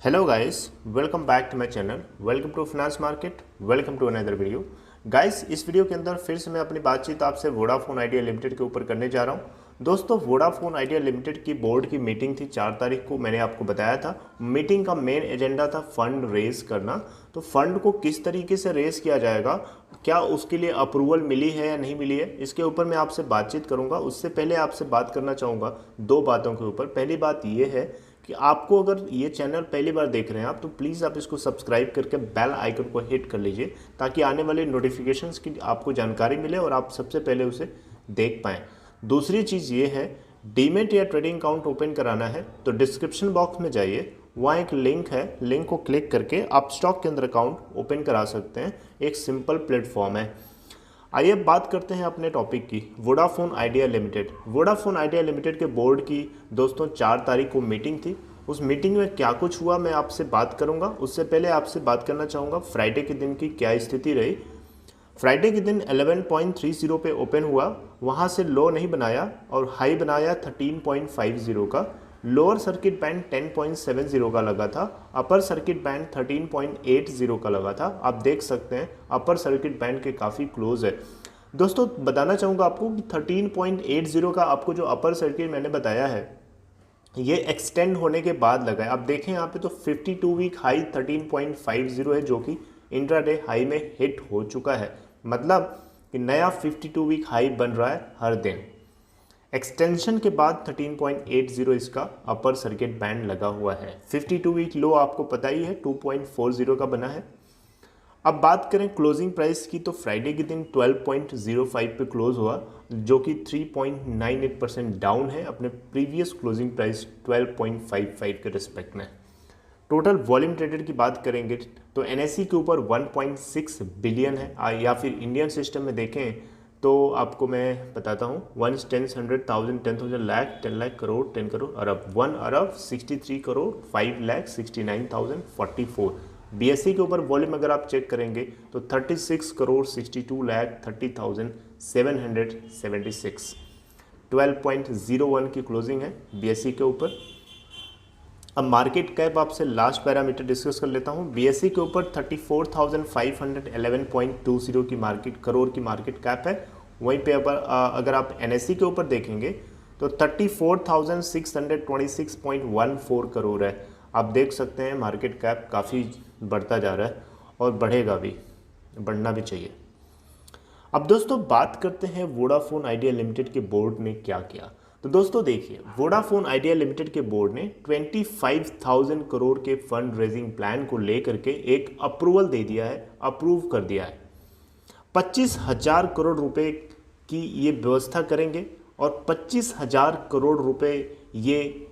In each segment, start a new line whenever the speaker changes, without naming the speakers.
Hello guys, welcome back to my channel. Welcome to finance market. Welcome to another video. Guys, इस video के अंदर फिर से मैं अपनी बातचीत आपसे वोडाफोन आइडिया लिमिटेड के ऊपर करने जा रहा हूं। दोस्तों, वोडाफोन आइडिया लिमिटेड की बोर्ड की मीटिंग थी 4 तारीख को। मैंने आपको बताया था मीटिंग का मेन एजेंडा था फंड रेज करना। तो फंड को किस तरीके से रेज किया जाएगा, क्या उसके लिए अप्रूवल मिली है या नहीं मिली है, इसके ऊपर मैं आपसे बातचीत करूंगा। उससे पहले आपसे बात करना चाहूँगा दो बातों के ऊपर। पहली बात ये है कि आपको अगर ये चैनल पहली बार देख रहे हैं आप, तो प्लीज़ आप इसको सब्सक्राइब करके बेल आइकन को हिट कर लीजिए, ताकि आने वाले नोटिफिकेशंस की आपको जानकारी मिले और आप सबसे पहले उसे देख पाएँ। दूसरी चीज़ ये है, डीमेट या ट्रेडिंग अकाउंट ओपन कराना है तो डिस्क्रिप्शन बॉक्स में जाइए, वहाँ एक लिंक है, लिंक को क्लिक करके आप स्टॉक के अंदर अकाउंट ओपन करा सकते हैं। एक सिंपल प्लेटफॉर्म है। आइए अब बात करते हैं अपने टॉपिक की, Vodafone Idea limited. Vodafone Idea limited के बोर्ड की दोस्तों 4 तारीख को मीटिंग थी। उस मीटिंग में क्या कुछ हुआ मैं आपसे बात करूंगा। उससे पहले आपसे बात करना चाहूँगा फ्राइडे के दिन की क्या स्थिति रही। फ्राइडे के दिन 11.30 पे ओपन हुआ, वहाँ से लो नहीं बनाया और हाई बनाया 13.50 का। लोअर सर्किट बैंड 10.70 का लगा था, अपर सर्किट बैंड 13.80 का लगा था। आप देख सकते हैं अपर सर्किट बैंड के काफ़ी क्लोज है। दोस्तों, बताना चाहूँगा आपको कि 13.80 का आपको जो अपर सर्किट मैंने बताया है, ये एक्सटेंड होने के बाद लगा है। आप देखें यहाँ पे तो 52 वीक हाई 13.50 है, जो कि इंट्राडे हाई में हिट हो चुका है। मतलब कि नया 52 वीक हाई बन रहा है हर दिन। एक्सटेंशन के बाद 13.80 इसका अपर सर्किट बैंड लगा हुआ है। 52 वीक लो आपको पता ही है 2.40 का बना है। अब बात करें क्लोजिंग प्राइस की, तो फ्राइडे के दिन 12.05 पे क्लोज हुआ, जो कि 3.98% डाउन है अपने प्रीवियस क्लोजिंग प्राइस 12.55 के रिस्पेक्ट में। टोटल वॉल्यूम ट्रेडेड की बात करेंगे तो एनएसई के ऊपर 1.6 बिलियन है, या फिर इंडियन सिस्टम में देखें तो आपको मैं बताता हूँ 1 10 100,000 10,000 लाख 10 लाख करोड़ 10 करोड़ अरब 1 अरब 63 करोड़ 5 लाख 69,044। बीएससी के ऊपर वॉल्यूम अगर आप चेक करेंगे तो 36 करोड़ 62 लाख 30,776। 12.01 की क्लोजिंग है बीएससी के ऊपर। अब मार्केट कैप आपसे लास्ट पैरामीटर डिस्कस कर लेता हूं। बीएससी के ऊपर 34,511.20 की मार्केट करोड़ की मार्केट कैप है। वहीं पे अगर आप एनएससी के ऊपर देखेंगे तो 34,626.14 करोड़ है। आप देख सकते हैं मार्केट कैप काफ़ी बढ़ता जा रहा है और बढ़ेगा भी, बढ़ना भी चाहिए। अब दोस्तों बात करते हैं वोडाफोन आइडिया लिमिटेड के बोर्ड ने क्या किया। तो दोस्तों देखिए, वोडाफोन आइडिया लिमिटेड के बोर्ड ने 25,000 करोड़ के फंड रेजिंग प्लान को लेकर के एक अप्रूवल दे दिया है, अप्रूव कर दिया है। 25,000 करोड़ रुपए की ये व्यवस्था करेंगे और 25,000 करोड़ रुपए ये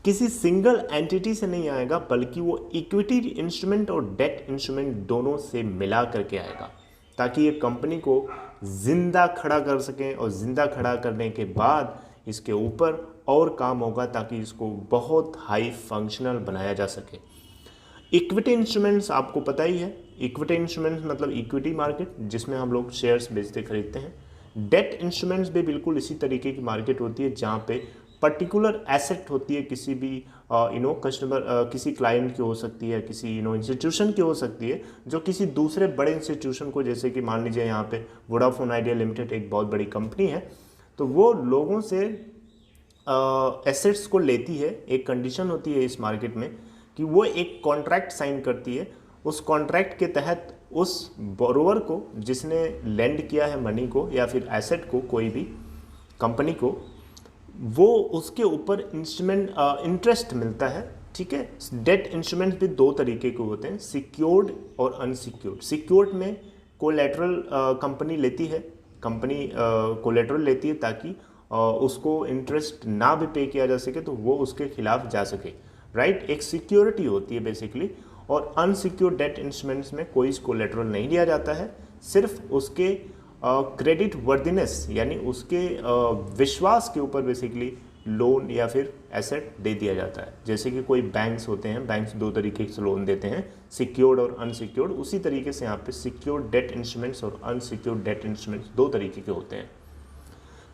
किसी सिंगल एंटिटी से नहीं आएगा, बल्कि वो इक्विटी इंस्ट्रूमेंट और डेट इंस्ट्रूमेंट दोनों से मिला करके आएगा, ताकि ये कंपनी को जिंदा खड़ा कर सकें और जिंदा खड़ा करने के बाद इसके ऊपर और काम होगा, ताकि इसको बहुत हाई फंक्शनल बनाया जा सके। इक्विटी इंस्ट्रूमेंट्स आपको पता ही है, इक्विटी इंस्ट्रूमेंट्स मतलब इक्विटी मार्केट जिसमें हम लोग शेयर्स बेचते खरीदते हैं। डेट इंस्ट्रूमेंट्स भी बिल्कुल इसी तरीके की मार्केट होती है, जहाँ पे पर्टिकुलर एसेट होती है किसी भी कस्टमर, किसी क्लाइंट की हो सकती है, किसी इंस्टीट्यूशन की हो सकती है, जो किसी दूसरे बड़े इंस्टीट्यूशन को, जैसे कि मान लीजिए यहाँ पे वोडाफोन आइडिया लिमिटेड एक बहुत बड़ी कंपनी है, तो वो लोगों से एसेट्स को लेती है। एक कंडीशन होती है इस मार्केट में कि वो एक कॉन्ट्रैक्ट साइन करती है। उस कॉन्ट्रैक्ट के तहत उस बोरोवर को, जिसने लेंड किया है मनी को या फिर एसेट को, कोई भी कंपनी को, वो उसके ऊपर इंटरेस्ट मिलता है। ठीक है। डेट इंस्ट्रूमेंट भी दो तरीके के होते हैं, सिक्योर्ड और अनसिक्योर्ड। सिक्योर्ड में कोलैटरल कंपनी लेती है, कंपनी कोलैटरल लेती है ताकि उसको इंटरेस्ट ना भी पे किया जा सके, तो वो उसके खिलाफ जा सके, राइट। एक सिक्योरिटी होती है बेसिकली। और अनसिक्योर्ड डेट इंस्ट्रूमेंट्स में कोई कोलैटरल नहीं लिया जाता है, सिर्फ उसके क्रेडिट वर्दिनेस यानी उसके विश्वास के ऊपर बेसिकली लोन या फिर एसेट दे दिया जाता है। जैसे कि कोई बैंक्स होते हैं, बैंक्स दो तरीके से लोन देते हैं, सिक्योर्ड और अनसिक्योर्ड। उसी तरीके से यहाँ पे सिक्योर्ड डेट इंस्ट्रूमेंट्स और अनसिक्योर्ड डेट इंस्ट्रूमेंट्स दो तरीके के होते हैं।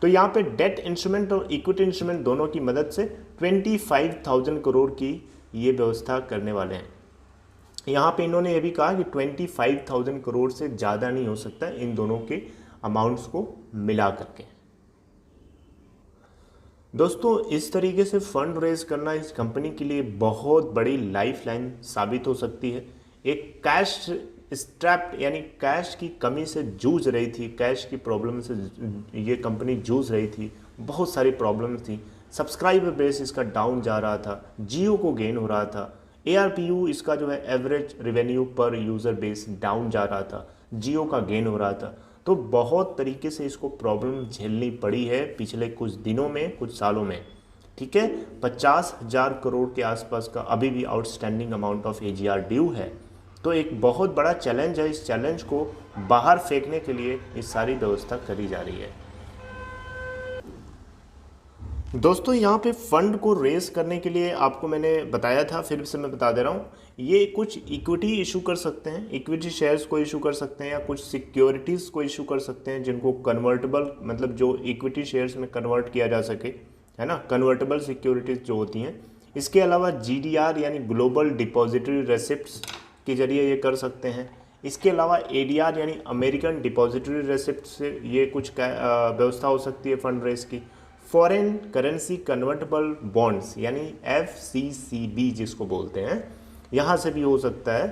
तो यहाँ पे डेट इंस्ट्रूमेंट और इक्विटी इंस्ट्रूमेंट दोनों की मदद से 25,000 करोड़ की ये व्यवस्था करने वाले हैं। यहाँ पे इन्होंने ये भी कहा कि 25,000 करोड़ से ज़्यादा नहीं हो सकता इन दोनों के अमाउंट्स को मिला करके। दोस्तों इस तरीके से फंड रेज करना इस कंपनी के लिए बहुत बड़ी लाइफलाइन साबित हो सकती है। एक कैश स्ट्रैप्ड यानी कैश की कमी से जूझ रही थी, कैश की प्रॉब्लम से ये कंपनी जूझ रही थी, बहुत सारी प्रॉब्लम थी, सब्सक्राइबर बेस इसका डाउन जा रहा था, जियो को गेन हो रहा था, ARPU इसका जो है एवरेज रेवेन्यू पर यूज़र बेस डाउन जा रहा था, जियो का गेन हो रहा था। तो बहुत तरीके से इसको प्रॉब्लम झेलनी पड़ी है पिछले कुछ दिनों में, कुछ सालों में। ठीक है, 50,000 करोड़ के आसपास का अभी भी outstanding amount of AGR due है। तो एक बहुत बड़ा चैलेंज है, इस चैलेंज को बाहर फेंकने के लिए ये सारी व्यवस्था करी जा रही है। दोस्तों यहाँ पे फंड को रेस करने के लिए आपको मैंने बताया था, फिर से मैं बता दे रहा हूँ, ये कुछ इक्विटी इशू कर सकते हैं, इक्विटी शेयर्स को इशू कर सकते हैं, या कुछ सिक्योरिटीज़ को इशू कर सकते हैं जिनको कन्वर्टेबल, मतलब जो इक्विटी शेयर्स में कन्वर्ट किया जा सके, है ना, कन्वर्टेबल सिक्योरिटीज़ जो होती हैं। इसके अलावा GDR यानी ग्लोबल डिपॉजिटरी रेसिप्ट्स के जरिए ये कर सकते हैं। इसके अलावा ADR यानी अमेरिकन डिपॉजिटरी रेसिप्ट से ये कुछ व्यवस्था हो सकती है फंड रेस की। फॉरेन करेंसी कन्वर्टेबल बॉन्ड्स यानी FCCB जिसको बोलते हैं, यहाँ से भी हो सकता है,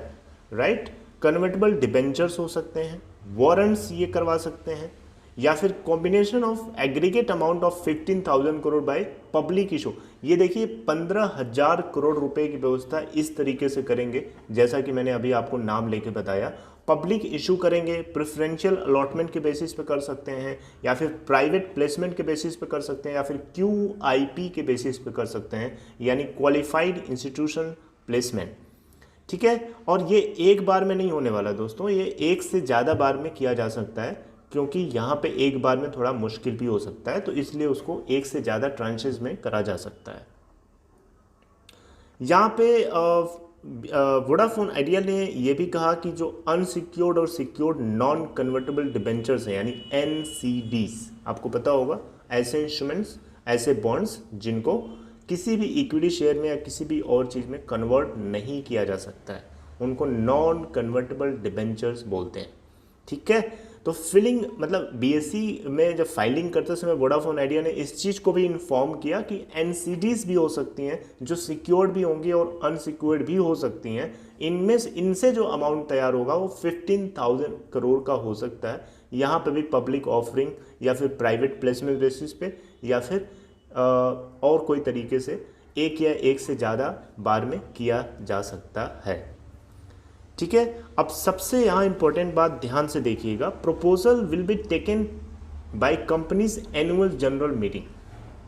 राइट। कन्वर्टेबल डिबेंचर्स हो सकते हैं, वारंट्स ये करवा सकते हैं, या फिर combination of aggregate amount of 15,000 crore by public issue. ये देखिए 15,000 करोड़ रुपए की व्यवस्था इस तरीके से करेंगे, जैसा कि मैंने अभी आपको नाम लेके बताया। पब्लिक इशू करेंगे, प्रेफरेंशियल अलॉटमेंट के बेसिस पे कर सकते हैं, या फिर प्राइवेट प्लेसमेंट के बेसिस पे कर सकते हैं, या फिर QIP के बेसिस पे कर सकते हैं, यानी क्वालिफाइड इंस्टीट्यूशन प्लेसमेंट। ठीक है, और ये एक बार में नहीं होने वाला दोस्तों, ये एक से ज़्यादा बार में किया जा सकता है, क्योंकि यहाँ पे एक बार में थोड़ा मुश्किल भी हो सकता है, तो इसलिए उसको एक से ज़्यादा ट्रांचेस में करा जा सकता है। यहाँ पे वोडाफोन आइडिया ने यह भी कहा कि जो अनसिक्योर्ड और सिक्योर्ड नॉन कन्वर्टेबल डिबेंचर्स हैं यानी NCDs, आपको पता होगा, ऐसे इंस्ट्रूमेंट्स, ऐसे बॉन्ड्स जिनको किसी भी इक्विटी शेयर में या किसी भी और चीज़ में कन्वर्ट नहीं किया जा सकता है, उनको नॉन कन्वर्टेबल डिबेंचर्स बोलते हैं। ठीक है, तो फिलिंग मतलब BSE में जब फाइलिंग करते समय वोडाफोन आइडिया ने इस चीज़ को भी इन्फॉर्म किया कि NCDs भी हो सकती हैं जो सिक्योर्ड भी होंगी और अनसिक्योर्ड भी हो सकती हैं। इनमें इनसे जो अमाउंट तैयार होगा वो 15,000 करोड़ का हो सकता है। यहाँ पे भी पब्लिक ऑफरिंग या फिर प्राइवेट प्लेसमेंट बेसिस पे या फिर और कोई तरीके से एक या एक से ज़्यादा बार में किया जा सकता है। ठीक है, अब सबसे यहाँ इंपॉर्टेंट बात ध्यान से देखिएगा, proposal will be taken by companies annual general meeting.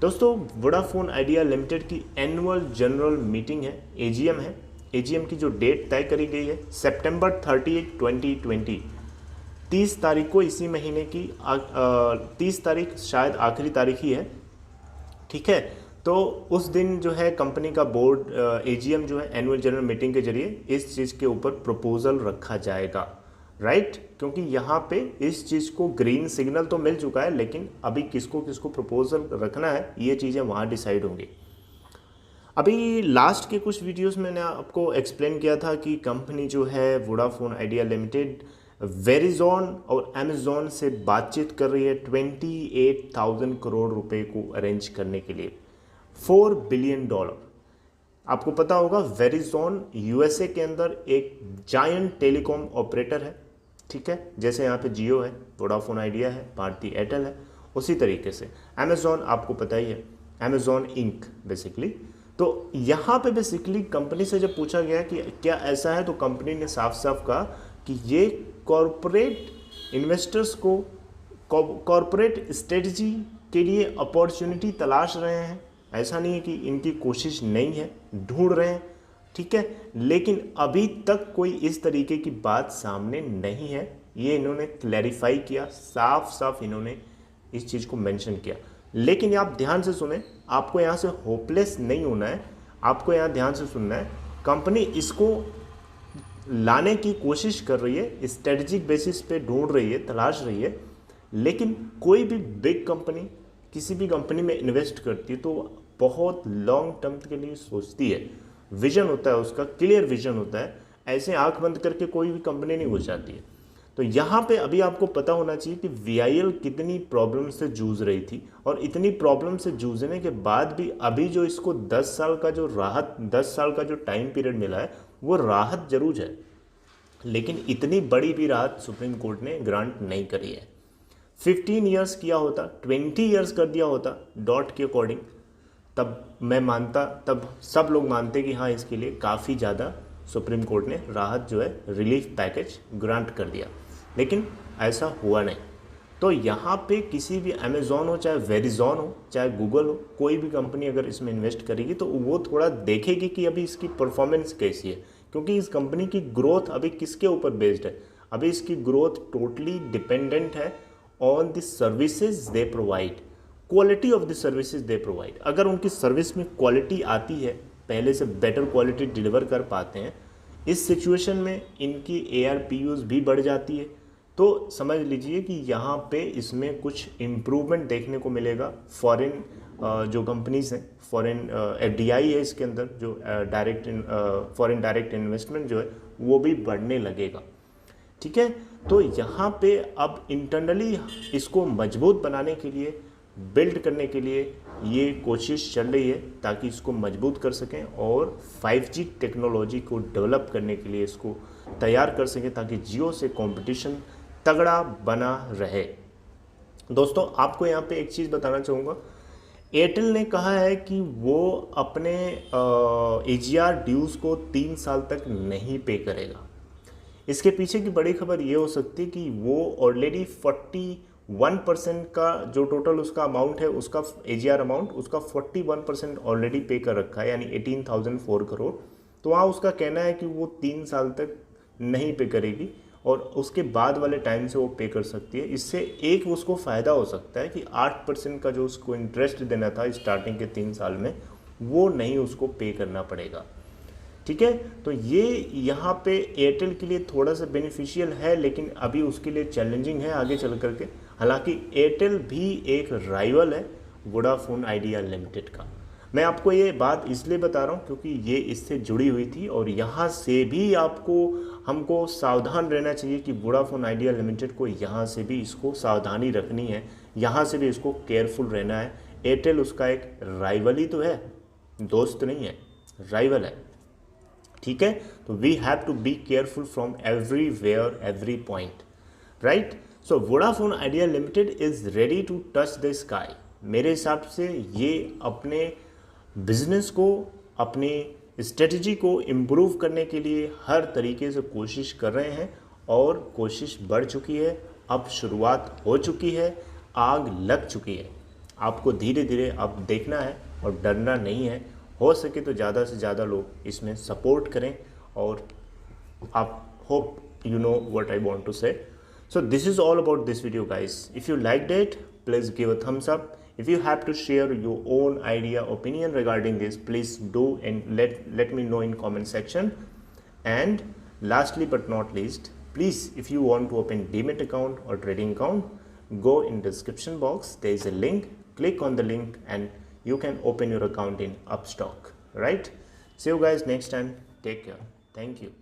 दोस्तों वोडाफोन आइडिया लिमिटेड की एनुअल जनरल मीटिंग है, AGM है। AGM की जो डेट तय करी गई है सितंबर 30, 2020, 30 तारीख को, इसी महीने की 30 तारीख शायद आखिरी तारीख ही है। ठीक है, तो उस दिन जो है कंपनी का बोर्ड AGM जो है एनुअल जनरल मीटिंग के जरिए इस चीज़ के ऊपर प्रपोजल रखा जाएगा, राइट। क्योंकि यहाँ पे इस चीज़ को ग्रीन सिग्नल तो मिल चुका है, लेकिन अभी किसको किसको प्रपोजल रखना है ये चीज़ें वहाँ डिसाइड होंगी। अभी लास्ट के कुछ वीडियोस में मैंने आपको एक्सप्लेन किया था कि कंपनी जो है वोडाफोन आइडिया लिमिटेड वेरिजॉन और अमेजॉन से बातचीत कर रही है 28,000 करोड़ रुपए को अरेंज करने के लिए, $4 बिलियन। आपको पता होगा वेरिजॉन USA के अंदर एक जायंट टेलीकॉम ऑपरेटर है। ठीक है, जैसे यहाँ पे जियो है, वोडाफोन आइडिया है, भारती एयरटेल है, उसी तरीके से अमेजॉन आपको पता ही है, अमेजॉन इंक बेसिकली। तो यहाँ पे बेसिकली कंपनी से जब पूछा गया कि क्या ऐसा है, तो कंपनी ने साफ साफ कहा कि ये कॉरपोरेट इन्वेस्टर्स को कॉरपोरेट स्ट्रेटजी के लिए अपॉर्चुनिटी तलाश रहे हैं। ऐसा नहीं है कि इनकी कोशिश नहीं है, ढूंढ रहे हैं। ठीक है, लेकिन अभी तक कोई इस तरीके की बात सामने नहीं है, ये इन्होंने क्लैरिफाई किया, साफ साफ इन्होंने इस चीज़ को मेंशन किया। लेकिन आप ध्यान से सुने, आपको यहाँ से होपलेस नहीं होना है, आपको यहाँ ध्यान से सुनना है। कंपनी इसको लाने की कोशिश कर रही है, स्ट्रेटजिक बेसिस पे ढूंढ रही है, तलाश रही है। लेकिन कोई भी बिग कंपनी किसी भी कंपनी में इन्वेस्ट करती है तो बहुत लॉन्ग टर्म के लिए सोचती है। विजन होता है, उसका क्लियर विजन होता है, ऐसे आंख बंद करके कोई भी कंपनी नहीं घुस जाती है। तो यहाँ पे अभी आपको पता होना चाहिए कि VIL कितनी प्रॉब्लम से जूझ रही थी, और इतनी प्रॉब्लम से जूझने के बाद भी अभी जो इसको 10 साल का जो राहत, 10 साल का जो टाइम पीरियड मिला है, वो राहत जरूर है, लेकिन इतनी बड़ी भी राहत सुप्रीम कोर्ट ने ग्रांट नहीं करी है। 15 ईयर्स किया होता, 20 ईयर्स कर दिया होता डॉट के अकॉर्डिंग, तब मैं मानता, तब सब लोग मानते कि हाँ इसके लिए काफ़ी ज़्यादा सुप्रीम कोर्ट ने राहत जो है, रिलीफ पैकेज ग्रांट कर दिया, लेकिन ऐसा हुआ नहीं। तो यहाँ पे किसी भी अमेज़ॉन हो, चाहे वेरिजॉन हो, चाहे गूगल हो, कोई भी कंपनी अगर इसमें इन्वेस्ट करेगी तो वो थोड़ा देखेगी कि अभी इसकी परफॉर्मेंस कैसी है, क्योंकि इस कंपनी की ग्रोथ अभी किसके ऊपर बेस्ड है, अभी इसकी ग्रोथ टोटली डिपेंडेंट है on the services they provide, quality of the services they provide. अगर उनकी सर्विस में क्वालिटी आती है, पहले से बेटर क्वालिटी डिलीवर कर पाते हैं, इस सिचुएशन में इनकी ARPUs भी बढ़ जाती है, तो समझ लीजिए कि यहाँ पे इसमें कुछ इम्प्रूवमेंट देखने को मिलेगा। फॉरेन जो कंपनीज हैं, फॉरेन FDI है इसके अंदर, जो फॉरेन डायरेक्ट इन्वेस्टमेंट जो है वो भी बढ़ने लगेगा। ठीक है, तो यहाँ पे अब इंटरनली इसको मजबूत बनाने के लिए, बिल्ड करने के लिए ये कोशिश चल रही है ताकि इसको मजबूत कर सकें और 5G टेक्नोलॉजी को डेवलप करने के लिए इसको तैयार कर सकें, ताकि जियो से कंपटीशन तगड़ा बना रहे। दोस्तों आपको यहाँ पे एक चीज़ बताना चाहूँगा, एयरटेल ने कहा है कि वो अपने AGR ड्यूज़ को 3 साल तक नहीं पे करेगा। इसके पीछे की बड़ी खबर ये हो सकती है कि वो ऑलरेडी 41% का जो टोटल उसका अमाउंट है, उसका AGR अमाउंट, उसका 41% ऑलरेडी पे कर रखा है, यानी 18,004 करोड़। तो वहाँ उसका कहना है कि वो 3 साल तक नहीं पे करेगी और उसके बाद वाले टाइम से वो पे कर सकती है। इससे एक उसको फ़ायदा हो सकता है कि 8% का जो उसको इंटरेस्ट देना था स्टार्टिंग के 3 साल में, वो नहीं उसको पे करना पड़ेगा। ठीक है, तो ये यहाँ पे एयरटेल के लिए थोड़ा सा बेनिफिशियल है, लेकिन अभी उसके लिए चैलेंजिंग है आगे चल करके। हालांकि एयरटेल भी एक राइवल है वोडाफोन आइडिया लिमिटेड का। मैं आपको ये बात इसलिए बता रहा हूँ क्योंकि ये इससे जुड़ी हुई थी, और यहाँ से भी हमको सावधान रहना चाहिए कि वोडाफोन आइडिया लिमिटेड को यहाँ से भी इसको सावधानी रखनी है, यहाँ से भी इसको केयरफुल रहना है। एयरटेल उसका एक राइवल ही तो है, दोस्त नहीं है, राइवल है। ठीक है, तो we have to be careful from everywhere, every point, right. So Vodafone Idea Limited is ready to touch the sky. मेरे हिसाब से ये अपने बिजनेस को, अपनी स्ट्रेटजी को इम्प्रूव करने के लिए हर तरीके से कोशिश कर रहे हैं, और कोशिश बढ़ चुकी है, अब शुरुआत हो चुकी है, आग लग चुकी है। आपको धीरे धीरे अब देखना है और डरना नहीं है। हो सके तो ज़्यादा से ज़्यादा लोग इसमें सपोर्ट करें, और आप hope you know what I want to say. So this is all about this video, guys. If you liked it, please give a thumbs up. If you have to share your own idea, opinion regarding this, please do, and let me know in comment section. And lastly but not least, please, if you want to open Demat account or trading account, go in description box. There is a link. Click on the link and you can open your account in Upstock. Right? See you guys next time. Take care. Thank you.